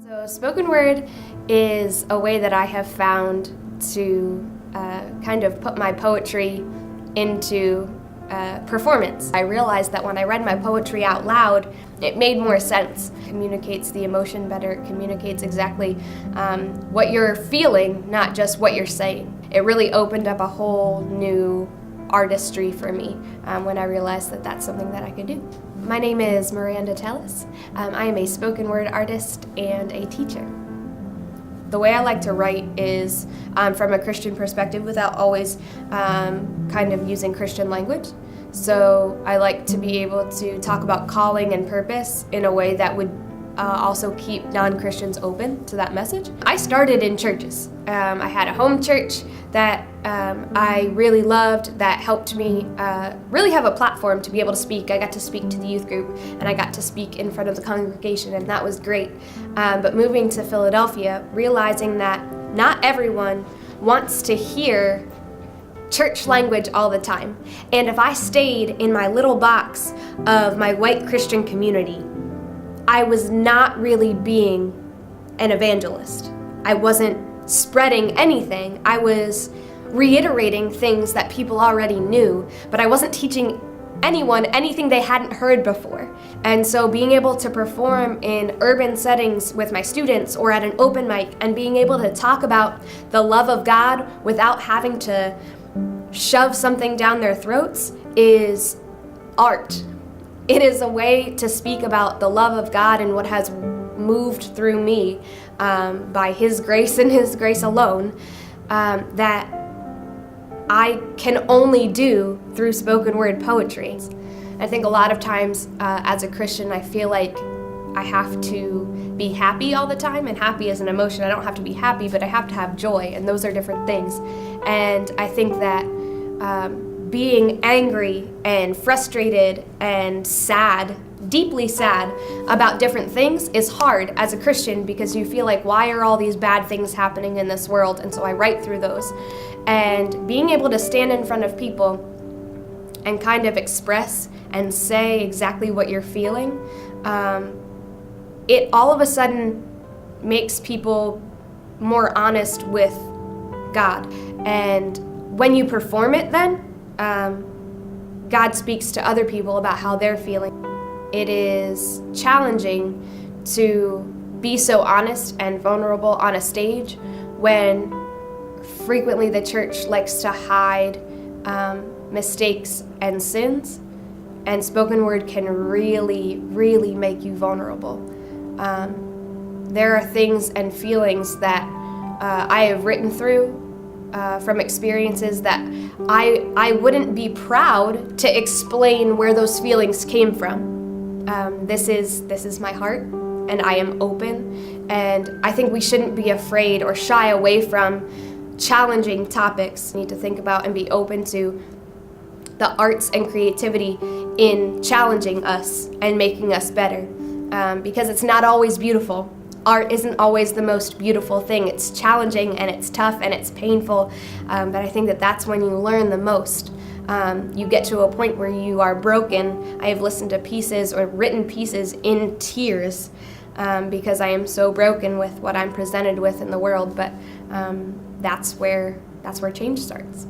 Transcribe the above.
So spoken word is a way that I have found to kind of put my poetry into performance. I realized that when I read my poetry out loud, it made more sense. It communicates the emotion better, it communicates exactly what you're feeling, not just what you're saying. It really opened up a whole new artistry for me when I realized that that's something that I could do. My name is Miranda Tellis. I am a spoken word artist and a teacher. The way I like to write is from a Christian perspective without always kind of using Christian language. So I like to be able to talk about calling and purpose in a way that would also keep non-Christians open to that message. I started in churches. I had a home church that I really loved, that helped me really have a platform to be able to speak. I got to speak to the youth group and I got to speak in front of the congregation, and that was great. But moving to Philadelphia, realizing that not everyone wants to hear church language all the time. And if I stayed in my little box of my white Christian community, I was not really being an evangelist. I wasn't spreading anything. I was reiterating things that people already knew, but I wasn't teaching anyone anything they hadn't heard before. And so being able to perform in urban settings with my students or at an open mic and being able to talk about the love of God without having to shove something down their throats is art. It is a way to speak about the love of God and what has moved through me by His grace and His grace alone that I can only do through spoken word poetry. I think a lot of times as a Christian, I feel like I have to be happy all the time, and happy is an emotion. I don't have to be happy, but I have to have joy, and those are different things. And I think that being angry and frustrated and sad, deeply sad about different things is hard as a Christian, because you feel like, why are all these bad things happening in this world? And so I write through those. And being able to stand in front of people and kind of express and say exactly what you're feeling, it all of a sudden makes people more honest with God. And when you perform it then, God speaks to other people about how they're feeling. It is challenging to be so honest and vulnerable on a stage when frequently the church likes to hide mistakes and sins, and spoken word can really, really make you vulnerable. There are things and feelings that I have written through from experiences that I wouldn't be proud to explain where those feelings came from. This is my heart, and I am open, and I think we shouldn't be afraid or shy away from challenging topics. We need to think about and be open to the arts and creativity in challenging us and making us better, because it's not always beautiful. Art isn't always the most beautiful thing. It's challenging and it's tough and it's painful, but I think that that's when you learn the most. You get to a point where you are broken. I have listened to pieces or written pieces in tears because I am so broken with what I'm presented with in the world, but that's where change starts.